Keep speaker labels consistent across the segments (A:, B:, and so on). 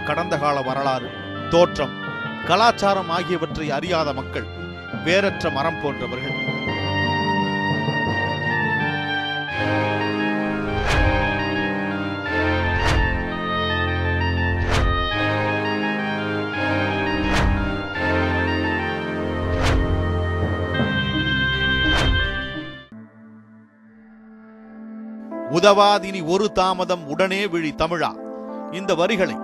A: கடந்த கால வரலாறு, தோற்றம், கலாச்சாரம் ஆகியவற்றை அறியாத மக்கள் வேரற்ற மரம் போன்றவர்கள். உதவாதினி ஒரு தாமதம் உடனே விழி தமிழா. இந்த வரிகளை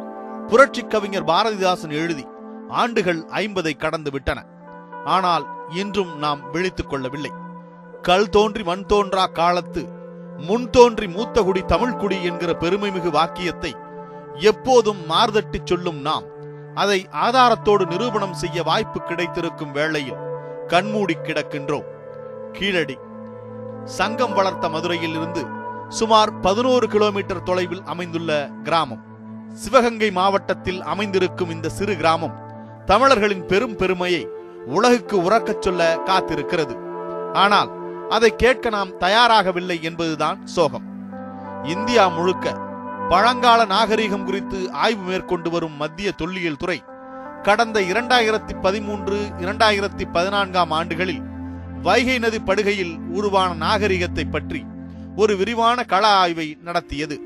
A: புரட்சி கவிஞர் பாரதிதாசன் எழுதி ஆண்டுகள் 50 கடந்து விட்டன. ஆனால் இன்றும் நாம் விழித்துக் கொள்ளவில்லை. கல் தோன்றி மண் தோன்றா காலத்து முன் தோன்றி மூத்தகுடி தமிழ்குடி என்கிற பெருமைமிகு வாக்கியத்தை எப்போதும் மார்தட்டி சொல்லும் நாம் அதை ஆதாரத்தோடு நிரூபணம் செய்ய வாய்ப்பு கிடைத்திருக்கும் வேளையில் கண்மூடி கிடக்கின்றோம். கீழடி சங்கம் வளர்த்த மதுரையில் இருந்து சுமார் 11 கிலோமீட்டர் தொலைவில் அமைந்துள்ள கிராமம். சிவகங்கை மாவட்டத்தில் அமைந்திருக்கும் இந்த சிறு கிராமம் தமிழர்களின் பெரும் பெருமையை உலகுக்கு உறக்கச் சொல்ல காத்திருக்கிறது. ஆனால் அதை கேட்க நாம் தயாராகவில்லை என்பதுதான் சோகம். இந்தியா முழுக்க பழங்கால நாகரிகம் குறித்து ஆய்வு மேற்கொண்டு வரும் மத்திய தொல்லியல் துறை கடந்த 2013-2014 ஆண்டுகளில் வைகை நதி படுகையில் உருவான நாகரிகத்தை பற்றி ஒரு விரிவான கள ஆய்வை நடத்தியது.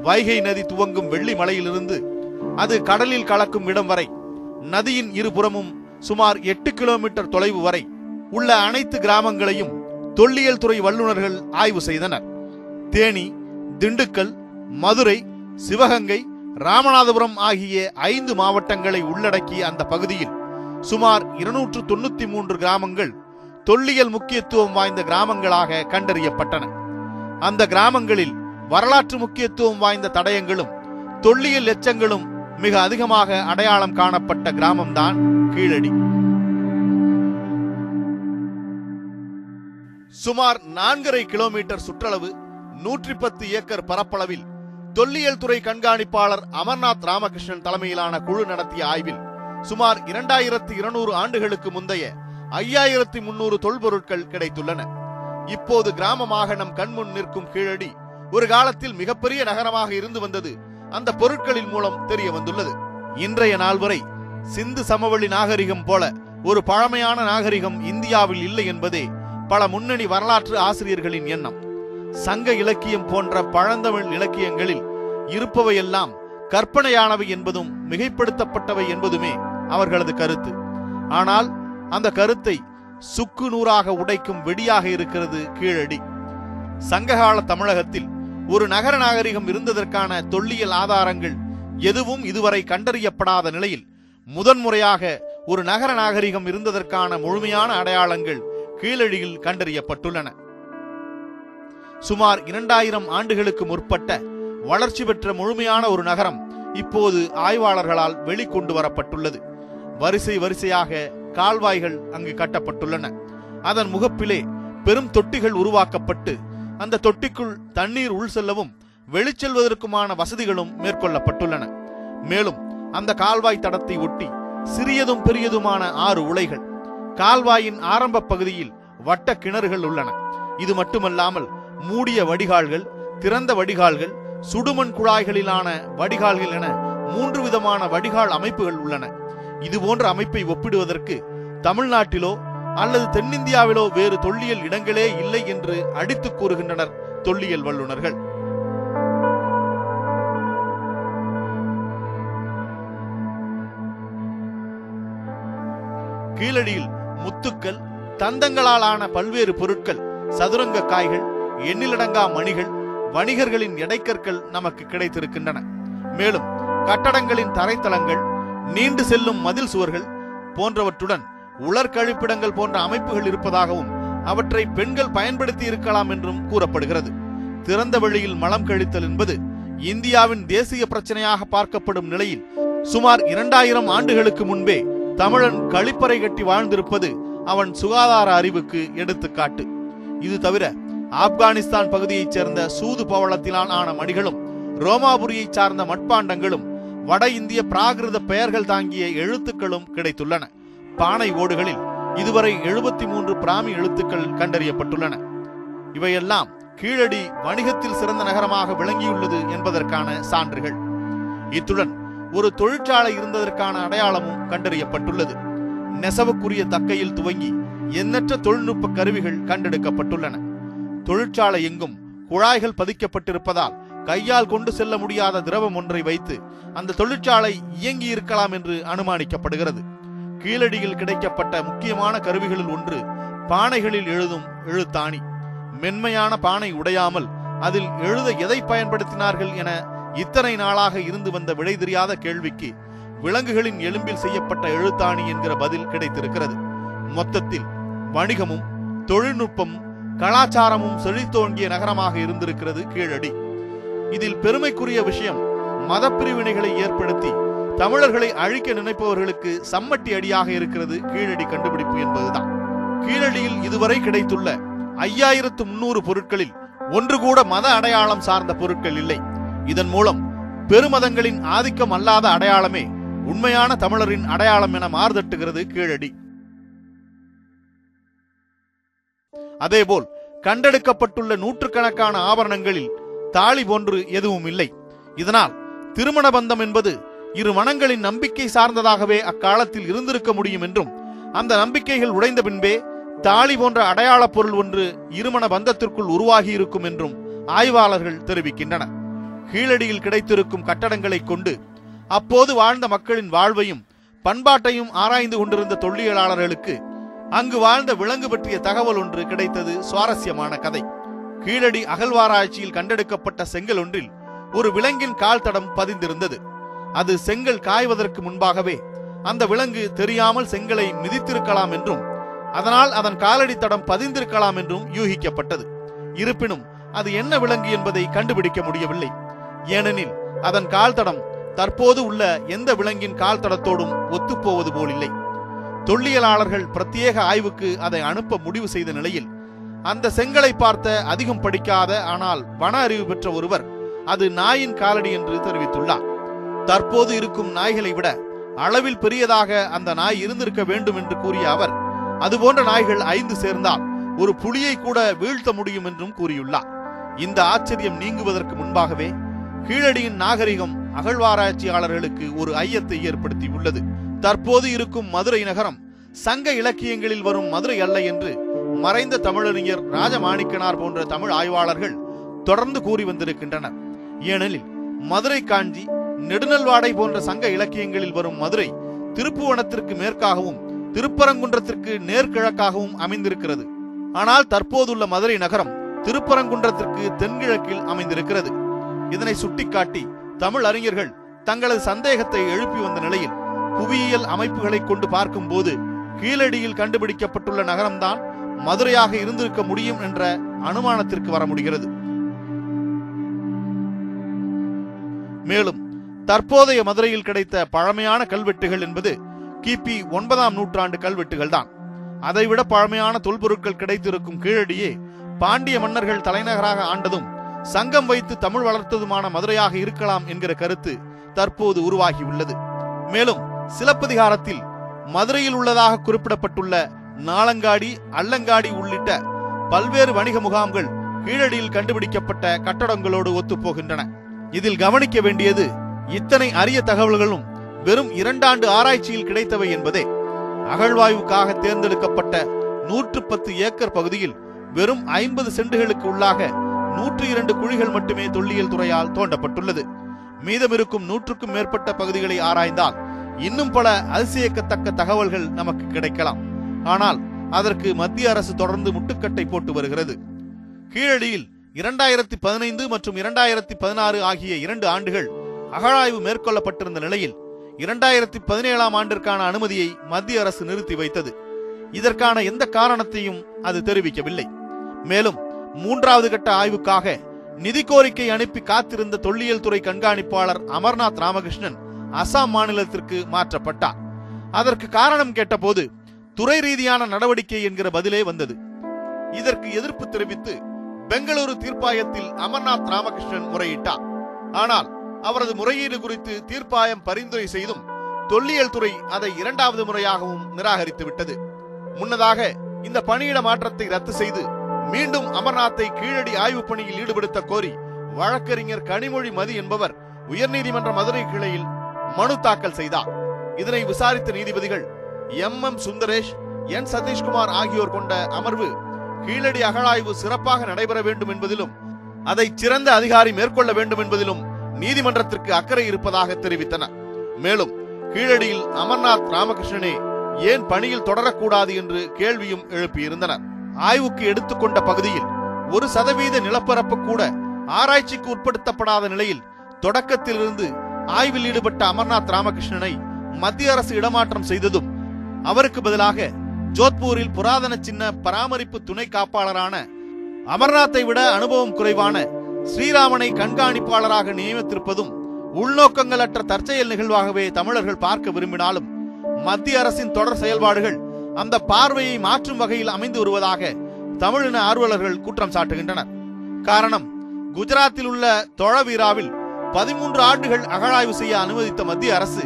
A: வைகை நதி துவங்கும் வெள்ளி மலையிலிருந்து அது கடலில் கலக்கும் இடம் வரை நதியின் இருபுறமும் சுமார் 8 கிலோமீட்டர் தொலைவு வரை உள்ள அனைத்து கிராமங்களையும் தொல்லியல் துறை வல்லுநர்கள் ஆய்வு செய்தனர். தேனி, திண்டுக்கல், மதுரை, சிவகங்கை, ராமநாதபுரம் ஆகிய 5 மாவட்டங்களை உள்ளடக்கிய அந்த பகுதியில் சுமார் 293 கிராமங்கள் தொல்லியல் முக்கியத்துவம் வாய்ந்த கிராமங்களாக கண்டறியப்பட்டன. அந்த கிராமங்களில் வரலாற்று முக்கியத்துவம் வாய்ந்த தடயங்களும் தொல்லியல் எச்சங்களும் மிக அதிகமாக அடையாளம் காணப்பட்ட கிராமம்தான் கீழடி. சுமார் 4.5 கிலோமீட்டர் சுற்றளவு 110 ஏக்கர் பரப்பளவில் தொல்லியல் துறை கண்காணிப்பாளர் அமர்நாத் ராமகிருஷ்ணன் தலைமையிலான குழு நடத்திய ஆய்வில் சுமார் 2200 ஆண்டுகளுக்கு முந்தைய 5300 தொல்பொருட்கள் கிடைத்துள்ளன. இப்போது கிராமமாக நம் கண்முன் நிற்கும் கீழடி ஒரு காலத்தில் மிகப்பெரிய நகரமாக இருந்து வந்தது அந்த பொருட்களின் மூலம் தெரிய வந்துள்ளது. இன்றைய நாள் வரை சிந்து சமவெளி நாகரிகம் போல ஒரு பழமையான நாகரிகம் இந்தியாவில் இல்லை என்பதே பல முன்னணி வரலாற்று ஆசிரியர்களின் எண்ணம். சங்க இலக்கியம் போன்ற பழந்தமிழ் இலக்கியங்களில் இருப்பவையெல்லாம் கற்பனையானவை என்பதும் மிகைப்படுத்தப்பட்டவை என்பதுமே அவர்களது கருத்து. ஆனால் அந்த கருத்தை சுக்கு நூறாக உடைக்கும் வெடியாக இருக்கிறது கீழடி. சங்ககால தமிழகத்தில் ஒரு நகர நாகரிகம் இருந்ததற்கான தொல்லியல் ஆதாரங்கள் எதுவும் இதுவரை கண்டறியப்படாத நிலையில் முதன்முறையாக ஒரு நகர நாகரிகம் இருந்ததற்கான முழுமையான அடையாளங்கள் கீழடியில் கண்டறியப்பட்டுள்ளன. சுமார் 2000 ஆண்டுகளுக்கு முற்பட்ட வளர்ச்சி பெற்ற முழுமையான ஒரு நகரம் இப்போது ஆய்வாளர்களால் வெளிக்கொண்டு வரப்பட்டுள்ளது. வரிசை வரிசையாக கால்வாய்கள் அங்கு கட்டப்பட்டுள்ளன. அதன் முகப்பிலே பெரும் தொட்டிகள் உருவாக்கப்பட்டு அந்த தொட்டிக்குள் தண்ணீர் உள் செல்லவும் வெளிச்செல்வதற்குமான வசதிகளும் மேற்கொள்ளப்பட்டுள்ளன. மேலும் அந்த கால்வாய் தடத்தை ஒட்டி சிறியதும் பெரியதுமான 6 உலைகள், கால்வாயின் ஆரம்ப பகுதியில் வட்ட கிணறுகள் உள்ளன. இது மட்டுமல்லாமல் மூடிய வடிகால்கள், திறந்த வடிகால்கள், சுடுமண் குழாய்களிலான வடிகால்கள் என 3 விதமான வடிகால் அமைப்புகள் உள்ளன. இது போன்ற அமைப்பை ஒப்பிடுவதற்கு தமிழ்நாட்டிலோ அல்லது தென்னிந்தியாவிலோ வேறு தொல்லியல் இடங்களே இல்லை என்று அடித்து கூறுகின்றனர் தொல்லியல் வல்லுநர்கள். கீழடியில் முத்துக்கள், தந்தங்களால் ஆன பல்வேறு பொருட்கள், சதுரங்க காய்கள், எண்ணிலடங்கா மணிகள், வணிகர்களின் எடைக்கற்கள் நமக்கு கிடைத்திருக்கின்றன. மேலும் கட்டடங்களின் தரைத்தளங்கள், நீண்டு செல்லும் மதில் சுவர்கள் போன்றவற்றுடன் உலர்கழிப்பிடங்கள் போன்ற அமைப்புகள் இருப்பதாகவும் அவற்றை பெண்கள் பயன்படுத்தி இருக்கலாம் என்றும் கூறப்படுகிறது. திறந்த வெளியில் மலம் கழித்தல் என்பது இந்தியாவின் தேசிய பிரச்சனையாக பார்க்கப்படும் நிலையில் சுமார் 2000 ஆண்டுகளுக்கு முன்பே தமிழன் கழிப்பறை கட்டி வாழ்ந்திருப்பது அவன் சுகாதார அறிவுக்கு எடுத்துக்காட்டு. இது தவிர ஆப்கானிஸ்தான் பகுதியைச் சேர்ந்த சூது பவளத்திலான ஆன மணிகளும், ரோமாபுரியை சார்ந்த மட்பாண்டங்களும், வட இந்திய பிராகிருத பெயர்கள் தாங்கிய எழுத்துக்களும் கிடைத்துள்ளன. பானை ஓடுகளில் இதுவரை 73 பிராமி எழுத்துக்கள் கண்டறியப்பட்டுள்ளன. இவையெல்லாம் கீழடி வணிகத்தில் சிறந்த நகரமாக விளங்கியுள்ளது என்பதற்கான சான்றுகள். இத்துடன் ஒரு தொழிற்சாலை இருந்ததற்கான அடையாளமும் கண்டறியப்பட்டுள்ளது. நெசவுக்குரிய தக்கையில் துவங்கி எண்ணற்ற தொழில்நுட்ப கருவிகள் கண்டெடுக்கப்பட்டுள்ளன. தொழிற்சாலை எங்கும் குழாய்கள் பதிக்கப்பட்டிருப்பதால் கையால் கொண்டு செல்ல முடியாத திரவம் ஒன்றை வைத்து அந்த தொழிற்சாலை இயங்கி இருக்கலாம் என்று அனுமானிக்கப்படுகிறது. கீழடியில் கிடைக்கப்பட்ட முக்கியமான கருவிகளில் ஒன்று பானைகளில் எழுதும் எழுத்தாணி. மென்மையான பானை உடையாமல் அதில் எழுத எதை பயன்படுத்தினார்கள் என இத்தனை நாளாக இருந்து வந்த விடை தெரியாத கேள்விக்கு விலங்குகளின் எலும்பில் செய்யப்பட்ட எழுத்தாணி என்கிற பதில் கிடைத்திருக்கிறது. மொத்தத்தில் வணிகமும் தொழில்நுட்பமும் கலாச்சாரமும் செழித்தோங்கிய நகரமாக இருந்திருக்கிறது கீழடி. இதில் பெருமைக்குரிய விஷயம், மத பிரிவினைகளை ஏற்படுத்தி தமிழர்களை அழிக்க நினைப்பவர்களுக்கு சம்மட்டி அடியாக இருக்கிறது கீழடி கண்டுபிடிப்பு என்பதுதான். கீழடியில் இதுவரை கிடைத்துள்ள 5300 பொருட்களில் ஒன்று கூட மத அடையாளம் சார்ந்த பொருட்கள் இல்லை. இதன் மூலம் பெருமதங்களின் ஆதிக்கம் அல்லாத அடையாளமே உண்மையான தமிழரின் அடையாளம் என மாறுதட்டுகிறது கீழடி. அதேபோல் கண்டெடுக்கப்பட்டுள்ள நூற்றுக்கணக்கான ஆபரணங்களில் தாலி போன்று எதுவும் இல்லை. இதனால் திருமண பந்தம் என்பது இரு மனங்களின் நம்பிக்கை சார்ந்ததாகவே அக்காலத்தில் இருந்திருக்க முடியும் என்றும், அந்த நம்பிக்கைகள் உடைந்த பின்பே தாலி போன்ற அடையாள பொருள் ஒன்று இருமண பந்தத்திற்குள் உருவாகி இருக்கும் என்றும் ஆய்வாளர்கள் தெரிவிக்கின்றனர். கீழடியில் கிடைத்திருக்கும் கட்டடங்களை கொண்டு அப்போது வாழ்ந்த மக்களின் வாழ்வையும் பண்பாட்டையும் ஆராய்ந்து கொண்டிருந்த தொல்லியலாளர்களுக்கு அங்கு வாழ்ந்த விலங்கு பற்றிய தகவல் ஒன்று கிடைத்தது. சுவாரஸ்யமான கதை. கீழடி அகழ்வாராய்ச்சியில் கண்டெடுக்கப்பட்ட செங்கல் ஒன்றில் ஒரு விலங்கின் கால் தடம் பதிந்திருந்தது. அது செங்கல் காய்வதற்கு முன்பாகவே அந்த விலங்கு தெரியாமல் செங்கலை மிதித்திருக்கலாம் என்றும், அதனால் அதன் காலடி தடம் பதிந்திருக்கலாம் என்றும் யூகிக்கப்பட்டது. இருப்பினும் அது என்ன விலங்கு என்பதை கண்டுபிடிக்க முடியவில்லை. ஏனெனில் அதன் கால் தடம் தற்போது உள்ள எந்த விலங்கின் கால் தடத்தோடும் ஒத்துப்போவது போலில்லை. தொல்லியலாளர்கள் பிரத்யேக ஆய்வுக்கு அதை அனுப்ப முடிவு செய்த நிலையில் அந்த செங்கலை பார்த்த அதிகம் படிக்காத ஆனால் வன அறிவு பெற்ற ஒருவர் அது நாயின் காலடி என்று தெரிவித்துள்ளார். தற்போது இருக்கும் நாய்களை விட அளவில் பெரியதாக அந்த நாய் இருந்திருக்க வேண்டும் என்று கூறிய அவர், அதுபோன்ற நாய்கள் 5 சேர்ந்தால் ஒரு புலியை கூட வீழ்த்த முடியும் என்றும் கூறியுள்ளார். இந்த ஆச்சரியம் நீங்குவதற்கு முன்பாகவே கீழடியின் நாகரிகம் அகழ்வாராய்ச்சியாளர்களுக்கு ஒரு ஐயத்தை ஏற்படுத்தி உள்ளது. தற்போது இருக்கும் மதுரை நகரம் சங்க இலக்கியங்களில் வரும் மதுரை அல்ல என்று மறைந்த தமிழறிஞர் ராஜமாணிக்கனார் போன்ற தமிழ் ஆய்வாளர்கள் தொடர்ந்து கூறி வந்திருக்கின்றனர். ஏனெனில் மதுரை காஞ்சி, நெடுநல்வாடை போன்ற சங்க இலக்கியங்களில் வரும் மதுரை திருப்புவனத்திற்கு மேற்காகவும் திருப்பரங்குன்றத்திற்கு நேர்கிழக்காகவும் அமைந்திருக்கிறது. ஆனால் தற்போதுள்ள மதுரை நகரம் திருப்பரங்குன்றத்திற்கு தென்கிழக்கில் அமைந்திருக்கிறது. இதனை சுட்டிக்காட்டி தமிழ் அறிஞர்கள் தங்களது சந்தேகத்தை எழுப்பி வந்த நிலையில் புவியியல் அமைப்புகளை கொண்டு பார்க்கும் போது கீழடியில் கண்டுபிடிக்கப்பட்டுள்ள நகரம்தான் மதுரையாக இருந்திருக்க முடியும் என்ற அனுமானத்திற்கு வர முடிகிறது. மேலும் தற்போதைய மதுரையில் கிடைத்த பழமையான கல்வெட்டுகள் என்பது கிபி 9ஆம் நூற்றாண்டு கல்வெட்டுகள் தான். அதைவிட பழமையான தொல்பொருட்கள் கிடைத்திருக்கும் கீழடியே பாண்டிய மன்னர்கள் தலைநகராக ஆண்டதும் சங்கம் வைத்து தமிழ் வளர்த்ததுமான மதுரையாக இருக்கலாம் என்கிற கருத்து தற்போது உருவாகியுள்ளது. மேலும் சிலப்பதிகாரத்தில் மதுரையில் உள்ளதாக குறிப்பிடப்பட்டுள்ள நாளங்காடி, அல்லங்காடி உள்ளிட்ட பல்வேறு வணிக முகாம்கள் கீழடியில் கண்டுபிடிக்கப்பட்ட கட்டடங்களோடு ஒத்துப்போகின்றன. இதில் கவனிக்க வேண்டியது, இத்தனை அரிய தகவல்களும் வெறும் 2 ஆண்டு ஆராய்ச்சியில் கிடைத்தவை என்பதே. அகழ்வாய்வுக்காக தேர்ந்தெடுக்கப்பட்ட 110 ஏக்கர் பகுதியில் வெறும் 50 சென்டுகளுக்கு உள்ளாக 102 குழிகள் மட்டுமே தொல்லியல் துறையால் தோண்டப்பட்டுள்ளது. மீதமிருக்கும் 100க்கும் மேற்பட்ட பகுதிகளை ஆராய்ந்தால் இன்னும் பல அதிசயிக்கத்தக்க தகவல்கள் நமக்கு கிடைக்கலாம். ஆனால் அதற்கு மத்திய அரசு தொடர்ந்து முட்டுக்கட்டை போட்டு வருகிறது. கீழடியில் 2015 மற்றும் 2016 ஆகிய 2 ஆண்டுகள் அகழாய்வு மேற்கொள்ளப்பட்டிருந்த நிலையில் 2017ஆம் ஆண்டிற்கான அனுமதியை மத்திய அரசு நிறுத்தி வைத்தது. இதற்கான எந்த காரணத்தையும் அது தெரிவிக்கவில்லை. மேலும் 3வது கட்ட ஆய்வுக்காக நிதி கோரிக்கை அனுப்பி காத்திருந்த தொல்லியல் துறை கண்காணிப்பாளர் அமர்நாத் ராமகிருஷ்ணன் அசாம் மாநிலத்திற்கு மாற்றப்பட்டார். அதற்கு காரணம் கேட்டபோது துறை ரீதியான நடவடிக்கை என்கிற பதிலே வந்தது. இதற்கு எதிர்ப்பு தெரிவித்து பெங்களூரு தீர்ப்பாயத்தில் அமர்நாத் ராமகிருஷ்ணன் முறையிட்டார். ஆனால் அவரது முறையீடு குறித்து தீர்ப்பாயம் பரிந்துரை செய்தும் தொல்லியல் துறை அதை 2வது முறையாகவும் நிராகரித்து விட்டது. முன்னதாக இந்த பணியிட மாற்றத்தை ரத்து செய்து மீண்டும் அமர்நாத்தை கீழடி ஆய்வு பணியில் ஈடுபடுத்த கோரி வழக்கறிஞர் கனிமொழி மதி என்பவர் உயர்நீதிமன்ற மதுரை கிளையில் மனு தாக்கல் செய்தார். இதனை விசாரித்த நீதிபதிகள் எம் சுந்தரேஷ், என் சதீஷ்குமார் ஆகியோர் கொண்ட அமர்வு கீழடி அகழாய்வு சிறப்பாக நடைபெற வேண்டும் என்பதிலும் அதை சிறந்த அதிகாரி மேற்கொள்ள வேண்டும் என்பதிலும் நீதிமன்றத்திற்கு அக்கறை இருப்பதாக தெரிவித்தனர். மேலும் கீழடியில் அமர்நாத் ராமகிருஷ்ணனே ஏன் பணியில் தொடரக்கூடாது என்று கேள்வியும் எழுப்பியிருந்தனர். ஆய்வுக்கு எடுத்துக்கொண்ட பகுதியில் 1% நிலப்பரப்பு கூட ஆராய்ச்சிக்கு உட்படுத்தப்படாத நிலையில் தொடக்கத்திலிருந்து ஆய்வில் ஈடுபட்ட அமர்நாத் ராமகிருஷ்ணனை மத்திய அரசு இடமாற்றம் செய்ததும், அவருக்கு பதிலாக ஜோத்பூரில் புராதன சின்ன பராமரிப்பு துணை காப்பாளரான அமர்நாத்தை விட அனுபவம் குறைவான ஸ்ரீராமனை கண்காணிப்பாளராக நியமித்திருப்பதும் உள்நோக்கங்களற்ற தற்செயல் நிகழ்வாகவே தமிழர்கள் பார்க்க விரும்பினாலும் மத்திய அரசின் தொடர் செயல்பாடுகள் அந்த பார்வையை மாற்றும் வகையில் அமைந்து வருவதாக தமிழின ஆர்வலர்கள் குற்றம் சாட்டுகின்றனர். காரணம், குஜராத்தில் உள்ள தொழவீராவில் 13 ஆண்டுகள் அகழாய்வு செய்ய அனுமதித்த மத்திய அரசு,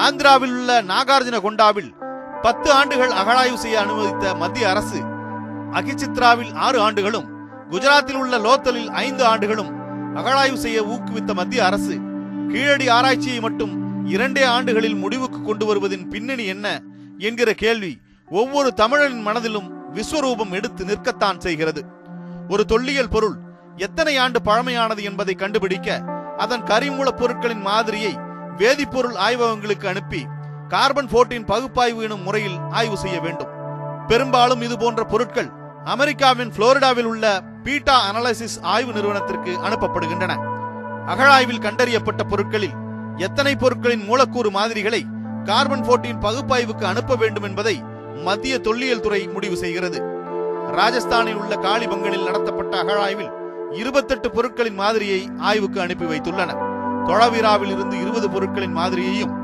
A: ஆந்திராவில் உள்ள நாகார்ஜுன கொண்டாவில் 10 ஆண்டுகள் அகழாய்வு செய்ய அனுமதித்த மத்திய அரசு, அகிச்சித்ராவில் 6 ஆண்டுகளும் குஜராத்தில் உள்ள லோத்தலில் 5 ஆண்டுகளும் அகழாய்வு செய்ய ஊக்குவித்த மத்திய அரசு கீழடி ஆராய்ச்சியை மட்டும் 2 ஆண்டுகளில் முடிவுக்கு கொண்டு வருவதின் பின்னணி என்ன என்கிற கேள்வி ஒவ்வொரு தமிழனின் மனதிலும் விஸ்வரூபம் எடுத்து நிற்கத்தான் செய்கிறது. ஒரு தொல்லியல் பொருள் எத்தனை ஆண்டு பழமையானது என்பதை கண்டுபிடிக்க அதன் கரிமூல பொருட்களின் மாதிரியை வேதிப்பொருள் ஆய்வகங்களுக்கு அனுப்பி கார்பன் 14 பகுப்பாய்வு எனும் முறையில் ஆய்வு செய்ய வேண்டும். பெரும்பாலும் இது போன்ற பொருட்கள் அமெரிக்காவின் புளோரிடாவில் உள்ள பீட்டா அனாலிசிஸ் ஆய்வு நிறுவனத்திற்கு அனுப்பப்படுகின்றன. அகழாய்வில் கண்டறியப்பட்ட பொருட்களில் எத்தனை பொருட்களின் மூலக்கூறு மாதிரிகளை கார்பன் 14 பகுப்பாய்வுக்கு அனுப்ப வேண்டும் என்பதை மத்திய தொல்லியல் துறை முடிவு செய்கிறது. ராஜஸ்தானில் உள்ள காளிபங்கனில் நடத்தப்பட்ட அகழாய்வில் 28 பொருட்களின் மாதிரியை ஆய்வுக்கு அனுப்பி வைத்துள்ளனர். தொழவீராவில் இருந்து 20 பொருட்களின் மாதிரியையும்,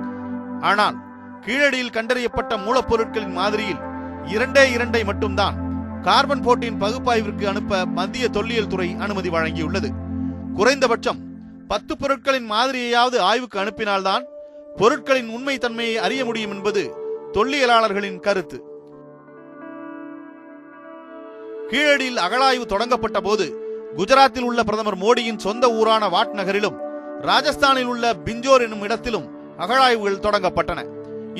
A: ஆனால் கீழடியில் கண்டறியப்பட்ட மூலப்பொருட்களின் மாதிரியில் 2 மட்டும்தான் கார்பன் 14 பகுப்பாய்விற்கு அனுப்ப மத்திய தொல்லியல் துறை அனுமதி வழங்கியுள்ளது. குறைந்தபட்சம் 10 பொருட்களின் மாதிரியையாவது ஆய்வுக்கு அனுப்பினால்தான் பொருட்களின் உண்மை தன்மையை அறிய முடியும் என்பது தொல்லியலாளர்களின் கருத்து. கீழடியில் அகழாய்வு தொடங்கப்பட்ட போது குஜராத்தில் உள்ள பிரதமர் மோடியின் சொந்த ஊரான வாட் நகரிலும் ராஜஸ்தானில் உள்ள பிஞ்சோர் என்னும் இடத்திலும் அகழாய்வுகள் தொடங்கப்பட்டன.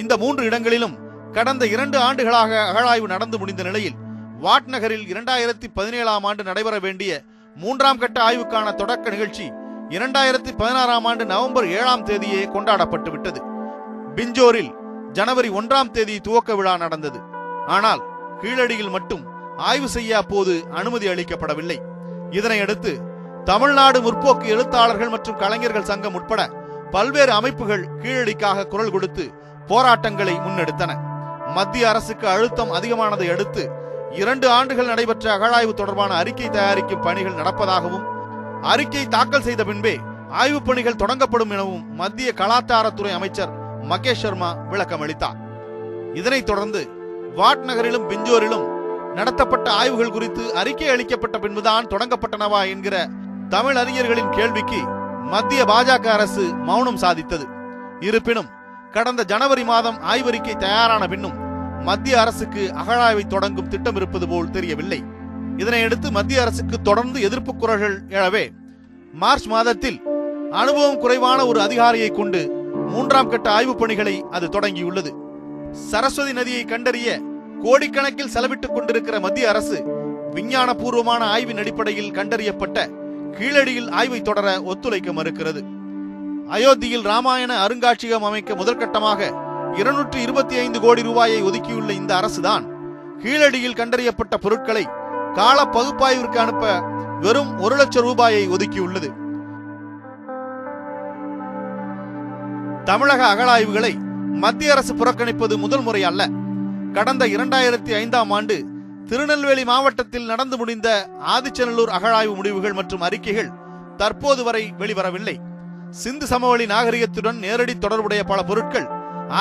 A: இந்த 3 இடங்களிலும் கடந்த 2 ஆண்டுகளாக அகழாய்வு நடந்து முடிந்த நிலையில் வாட் நகரில் 2017ஆம் ஆண்டு நடைபெற வேண்டிய 3ஆம் கட்ட ஆய்வுக்கான தொடக்க நிகழ்ச்சி 2016ஆம் ஆண்டு நவம்பர் 7ஆம் தேதியே கொண்டாடப்பட்டு விட்டது. பிஞ்சோரில் ஜனவரி 1ஆம் தேதி துவக்க விழா நடந்தது. ஆனால் கீழடியில் மட்டும் ஆய்வு செய்ய அப்போது அனுமதி அளிக்கப்படவில்லை. இதனையடுத்து தமிழ்நாடு முற்போக்கு எழுத்தாளர்கள் மற்றும் கலைஞர்கள் சங்கம் உட்பட பல்வேறு அமைப்புகள் கீழடிக்காக குரல் கொடுத்து போராட்டங்களை முன்னெடுத்தன. மத்திய அரசுக்கு அழுத்தம் அதிகமானதை அடுத்து 2 ஆண்டுகள் நடைபெற்ற அகழாய்வு தொடர்பான அறிக்கை தயாரிக்கும் பணிகள் நடப்பதாகவும், அறிக்கை தாக்கல் செய்த பின்பே ஆய்வு பணிகள் தொடங்கப்படும் எனவும் மத்திய கலாச்சாரத்துறை அமைச்சர் மகேஷ் சர்மா விளக்கம் அளித்தார். இதனைத் தொடர்ந்து வாட் நகரிலும் பிஞ்சோரிலும் நடத்தப்பட்ட ஆய்வுகள் குறித்து அறிக்கை அளிக்கப்பட்ட பின்புதான் தொடங்கப்பட்டனவா என்கிற தமிழ் அறிஞர்களின் கேள்விக்கு மத்திய பாஜக அரசு மௌனம் சாதித்தது. இருப்பினும் கடந்த ஜனவரி மாதம் ஆய்வறிக்கை தயாரான பின்னும் மத்திய அரசுக்கு அகழாய்வை தொடங்கும் திட்டம் இருப்பது போல் தெரியவில்லை. இதனையடுத்து மத்திய அரசுக்கு தொடர்ந்து எதிர்ப்பு குரல்கள் எழவே மார்ச் மாதத்தில் அனுபவம் குறைவான ஒரு அதிகாரியை கொண்டு 3ஆம் கட்ட ஆய்வு பணிகளை அது தொடங்கியுள்ளது. சரஸ்வதி நதியை கண்டறிய கோடிக்கணக்கில் செலவிட்டுக் கொண்டிருக்கிற மத்திய அரசு விஞ்ஞான பூர்வமான ஆய்வின் அடிப்படையில் கண்டறியப்பட்ட கீழடியில் ஆய்வை தொடர ஒத்துழைக்க மறுக்கிறது. அயோத்தியில் ராமாயண அருங்காட்சியகம் அமைக்க முதற்கட்டமாக 225 கோடி ரூபாயை ஒதுக்கியுள்ள இந்த அரசுதான் கீழடியில் கண்டறியப்பட்ட பொருட்களை கால பகுப்பாய்விற்கு அனுப்ப வெறும் 1 லட்சம் ரூபாயை ஒதுக்கியுள்ளது. தமிழக அகழாய்வுகளை மத்திய அரசு புறக்கணிப்பது முதல் முறை அல்ல. கடந்த 2005ஆம் ஆண்டு திருநெல்வேலி மாவட்டத்தில் நடந்து முடிந்த ஆதிச்சநல்லூர் அகழாய்வு முடிவுகள் மற்றும் அறிக்கைகள் தற்போது வரை வெளிவரவில்லை. சிந்து சமவெளி நாகரிகத்துடன் நேரடி தொடர்புடைய பல பொருட்கள்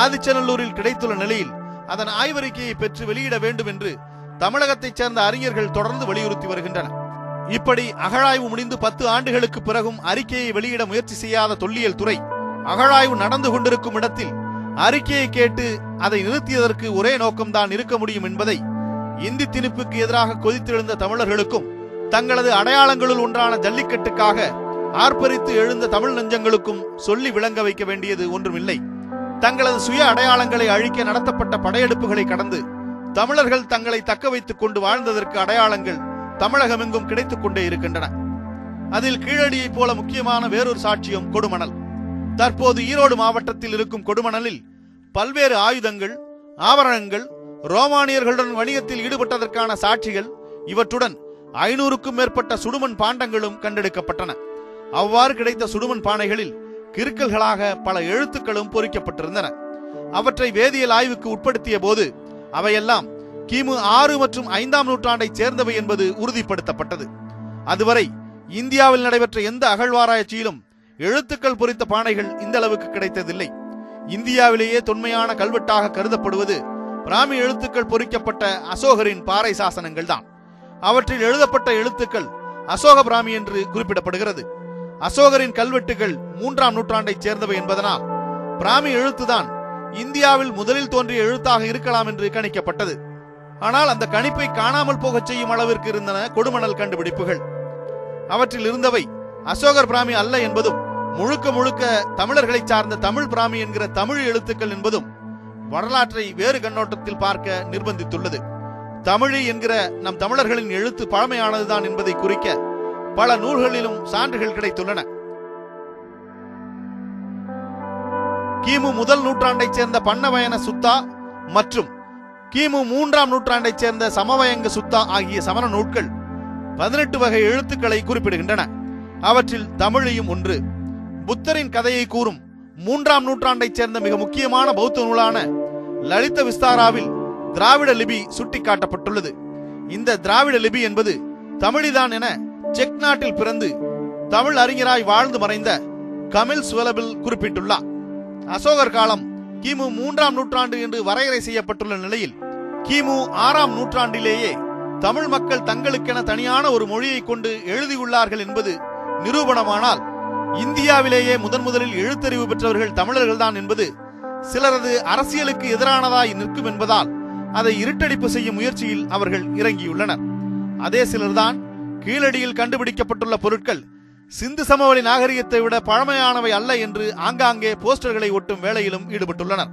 A: ஆதிச்சநல்லூரில் கிடைத்துள்ள நிலையில் அதன் ஆய்வறிக்கையை பெற்று வெளியிட வேண்டும் என்று தமிழகத்தைச் சேர்ந்த அறிஞர்கள் தொடர்ந்து வலியுறுத்தி வருகின்றனர். இப்படி அகழாய்வு முடிந்து 10 ஆண்டுகளுக்கு பிறகும் அறிக்கையை வெளியிட முயற்சி செய்யாத தொல்லியல் துறை அகழாய்வு நடந்து கொண்டிருக்கும் இடத்தில் அறிக்கையை கேட்டு அதை நிறுத்தியதற்கு ஒரே நோக்கம்தான் இருக்க முடியும் என்பதை இந்தி திணிப்புக்கு எதிராக கொதித்தெழுந்த தமிழர்களுக்கும் தங்களது அடையாளங்களுள் ஒன்றான ஜல்லிக்கட்டுக்காக ஆர்ப்பரித்து எழுந்த தமிழ் நெஞ்சங்களுக்கும் சொல்லி விளங்க வைக்க வேண்டியது ஒன்றுமில்லை. தங்களது சுய அடையாளங்களை அழிக்க நடத்தப்பட்ட படையெடுப்புகளை கடந்து தமிழர்கள் தங்களை தக்க வைத்துக் கொண்டு வாழ்ந்ததற்கு அடையாளங்கள் தமிழகமெங்கும் கிடைத்துக் கொண்டே இருக்கின்றன. அதில் கீழடியைப் போல முக்கியமான வேறொரு சாட்சியம் கொடுமணல். தற்போது ஈரோடு மாவட்டத்தில் இருக்கும் கொடுமணலில் பல்வேறு ஆயுதங்கள், ஆபரணங்கள், ரோமானியர்களுடன் வணிகத்தில் ஈடுபட்டதற்கான சாட்சிகள், இவற்றுடன் 500க்கும் மேற்பட்ட சுடுமண் பாண்டங்களும் கண்டெடுக்கப்பட்டன. அவ்வாறு கிடைத்த சுடுமண் பானைகளில் கிறுக்கல்களாக பல எழுத்துக்களும் பொறிக்கப்பட்டிருந்தன. அவற்றை வேதியியல் ஆய்வுக்கு உட்படுத்திய போது அவையெல்லாம் கிமு 6 மற்றும் 5ஆம் நூற்றாண்டைச் சேர்ந்தவை என்பது உறுதிப்படுத்தப்பட்டது. அதுவரை இந்தியாவில் நடைபெற்ற எந்த அகழ்வாராய்ச்சியிலும் எழுத்துக்கள் பொறித்த பானைகள் இந்த அளவுக்கு கிடைத்ததில்லை. இந்தியாவிலேயே தொன்மையான கல்வெட்டாக கருதப்படுவது பிராமி எழுத்துக்கள் பொறிக்கப்பட்ட அசோகரின் பாறை சாசனங்கள் தான். அவற்றில் எழுதப்பட்ட எழுத்துக்கள் அசோக பிராமி என்று குறிப்பிடப்படுகிறது. அசோகரின் கல்வெட்டுகள் 3ஆம் நூற்றாண்டைச் சேர்ந்தவை என்பதனால் பிராமி எழுத்துதான் இந்தியாவில் முதலில் தோன்றிய எழுத்தாக இருக்கலாம் என்று கணிக்கப்பட்டது. ஆனால் அந்த கணிப்பை காணாமல் போகச் செய்யும் அளவிற்கு இருந்தன கொடுமணல் கண்டுபிடிப்புகள். அவற்றில் இருந்தவை அசோகர் பிராமி அல்ல என்பதும், முழுக்க முழுக்க தமிழர்களை சார்ந்த தமிழ் பிராமி என்கிற தமிழ் எழுத்துக்கள் என்பதும் வரலாற்றை வேறு கண்ணோட்டத்தில் பார்க்க நிர்பந்தித்துள்ளது. தமிழி என்கிற நம் தமிழர்களின் எழுத்து பழமையானதுதான் என்பதை குறிக்க பல நூல்களிலும் சான்றுகள் கிடைத்துள்ளன. கிமு 1 நூற்றாண்டைச் சேர்ந்த பன்னவயன சுத்தா மற்றும் கிமு 3ஆம் நூற்றாண்டைச் சேர்ந்த சமவயங்க சுத்தா ஆகிய சமண நூல்கள் 18 வகை எழுத்துக்களை குறிப்பிடுகின்றன. அவற்றில் தமிழையும் ஒன்று. புத்தரின் கதையை கூறும் 3ஆம் நூற்றாண்டைச் சேர்ந்த மிக முக்கியமான பௌத்த நூலான லலித விஸ்தாராவில் திராவிட லிபி சுட்டிக்காட்டப்பட்டுள்ளது. இந்த திராவிட லிபி என்பது தமிழிதான் என செக் நாட்டில் பிறந்து தமிழ் அறிஞராய் வாழ்ந்து மறைந்த கமில் சுவலபில் குறிப்பிட்டுள்ளார். அசோகர் காலம் கிமு 3ஆம் நூற்றாண்டு என்று வரையறை செய்யப்பட்டுள்ள நிலையில் கிமு 6ஆம் நூற்றாண்டிலேயே தமிழ் மக்கள் தங்களுக்கென தனியான ஒரு மொழியை கொண்டு எழுதியுள்ளார்கள் என்பது நிரூபணமானால், இந்தியாவிலேயே முதலில் எழுத்தறிவு பெற்றவர்கள் தமிழர்கள் தான் என்பது சிலரது அரசியலுக்கு எதிரானதாய் நிற்கும் என்பதால் அதை இருட்டடிப்பு செய்யும் முயற்சியில் அவர்கள் இறங்கியுள்ளனர். அதே சிலர்தான் கீழடியில் கண்டுபிடிக்கப்பட்டுள்ள பொருட்கள் சிந்து சமவெளி நாகரிகத்தை விட பழமையானவை அல்ல என்று ஆங்காங்கே போஸ்டர்களை ஒட்டும் வேளையிலும் ஈடுபட்டுள்ளனர்.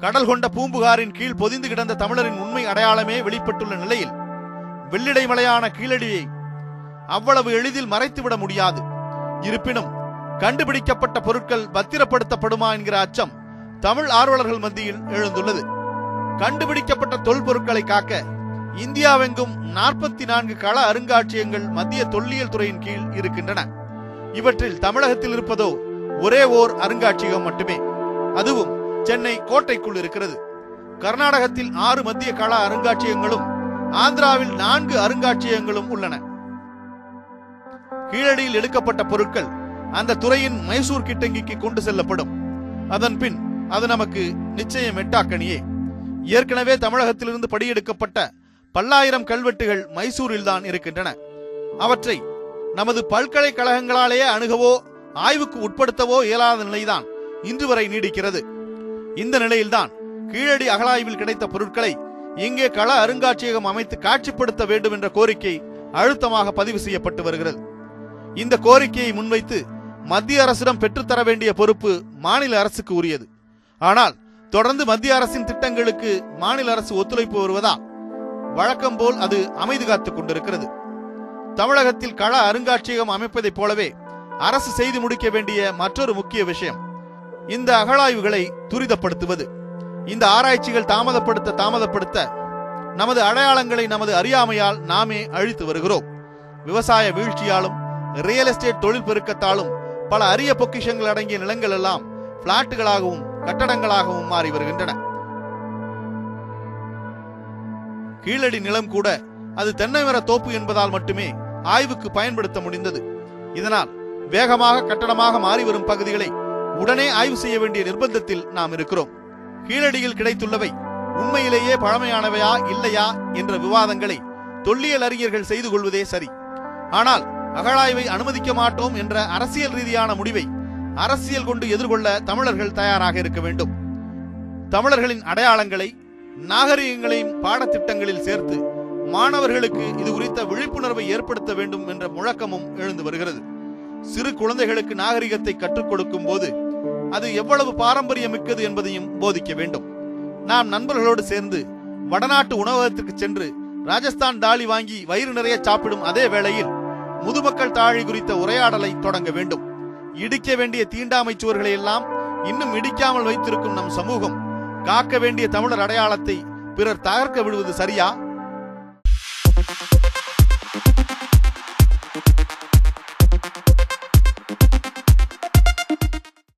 A: கடல் கொண்ட பூம்புகாரின் கீழ் பொதிந்து கிடந்த தமிழரின் உண்மை அடையாளமே வெளிப்பட்டுள்ள நிலையில் வெள்ளிடை மலையான கீழடியை அவ்வளவு எளிதில் மறைத்துவிட முடியாது. இருப்பினும் கண்டுபிடிக்கப்பட்ட பொருட்கள் பத்திரப்படுத்தப்படுமா என்கிற அச்சம் தமிழ் ஆர்வலர்கள் மத்தியில் எழுந்துள்ளது. கண்டுபிடிக்கப்பட்ட தொல்பொருட்களை காக்க இந்தியாவெங்கும் 44 கள அருங்காட்சியகங்கள் மத்திய தொல்லியல் துறையின் கீழ் இருக்கின்றன. இவற்றில் தமிழகத்தில் இருப்பதோ ஒரே ஓர் அருங்காட்சியகம் மட்டுமே. அதுவும் சென்னை கோட்டைக்குள் இருக்கிறது. கர்நாடகத்தில் 6 மத்திய கள அருங்காட்சியகங்களும் ஆந்திராவில் 4 அருங்காட்சியகங்களும் உள்ளன. கீழடியில் எடுக்கப்பட்ட பொருட்கள் அந்த துறையின் மைசூர் கிட்டங்கிக்கு கொண்டு செல்லப்படும். அதன் பின் அது நமக்கு நிச்சயம் எட்டாக்கணியே. ஏற்கனவே தமிழகத்திலிருந்து படியெடுக்கப்பட்ட பல்லாயிரம் கல்வெட்டுகள் மைசூரில் தான் இருக்கின்றன. அவற்றை நமது பல்கலைக்கழகங்களாலேயே அணுகவோ ஆய்வுக்கு உட்படுத்தவோ இயலாத நிலைதான் இன்று வரை நீடிக்கிறது. இந்த நிலையில்தான் கீழடி அகழாய்வில் கிடைத்த பொருட்களை இங்கே கள அருங்காட்சியகம் அமைத்து காட்சிப்படுத்த வேண்டும் என்ற கோரிக்கை அழுத்தமாக பதிவு செய்யப்பட்டு வருகிறது. இந்த கோரிக்கையை முன்வைத்து மத்திய அரசிடம் பெற்றுத்தர வேண்டிய பொறுப்பு மாநில அரசுக்கு உரியது. ஆனால் தொடர்ந்து மத்திய அரசின் திட்டங்களுக்கு மாநில அரசு ஒத்துழைப்பு வருவதால் வழக்கம் போல் அது அமைதி காத்துக் கொண்டிருக்கிறது. தமிழகத்தில் கள அருங்காட்சியகம் அமைப்பதைப் போலவே அரசு செய்து முடிக்க வேண்டிய மற்றொரு முக்கிய விஷயம் இந்த அகழாய்வுகளை துரிதப்படுத்துவது. இந்த ஆராய்ச்சிகள் தாமதப்படுத்த நமது அடையாளங்களை நமது அறியாமையால் நாமே அழித்து வருகிறோம். விவசாய வீழ்ச்சியாலும் ரியல் எஸ்டேட் தொழில் பெருக்கத்தாலும் பல அரிய பொக்கிஷங்கள் அடங்கிய நிலங்கள் எல்லாம் பிளாட்டுகளாகவும் கட்டடங்களாகவும் மாறி வருகின்றன. கீழடி நிலம் கூட அது தென்னை மர தோப்பு என்பதால் மட்டுமே ஆய்வுக்கு பயன்படுத்த முடிந்தது. இதனால் வேகமாக கட்டடமாக மாறி வரும் பகுதிகளை உடனே ஆய்வு செய்ய வேண்டிய நிர்பந்தத்தில் நாம் இருக்கிறோம். கீழடியில் கிடைத்துள்ளவை உண்மையிலேயே பழமையானவையா இல்லையா என்ற விவாதங்களை தொல்லியல் அறிஞர்கள் செய்து கொள்வதே சரி. ஆனால் அகழாய்வை அனுமதிக்க மாட்டோம் என்ற அரசியல் ரீதியான முடிவை அரசியல் கொண்டு எதிர்கொள்ள தமிழர்கள் தயாராக இருக்க வேண்டும். தமிழர்களின் அடையாளங்களை நாகரிகங்களையும் பாடத்திட்டங்களில் சேர்த்து மாணவர்களுக்கு இது குறித்த விழிப்புணர்வை ஏற்படுத்த வேண்டும் என்ற முழக்கமும் எழுந்து வருகிறது. சிறு குழந்தைகளுக்கு நாகரிகத்தை கற்றுக் கொடுக்கும் போது அது எவ்வளவு பாரம்பரியமிக்கது என்பதையும் போதிக்க வேண்டும். நாம் நண்பர்களோடு சேர்ந்து வடநாட்டு உணவகத்திற்கு சென்று ராஜஸ்தான் தாலி வாங்கி வயிறு நிறைய சாப்பிடும் அதே வேளையில் முதுமக்கள் தாழி குறித்த உரையாடலை தொடங்க வேண்டும். இடிக்க வேண்டிய தீண்டாமை சுவர்களை எல்லாம் இன்னும் இடிக்காமல் வைத்திருக்கும் நம் சமூகம் காக்க வேண்டிய தமிழர் அடையாளத்தை பிறர் தகர்க்க விடுவது சரியா?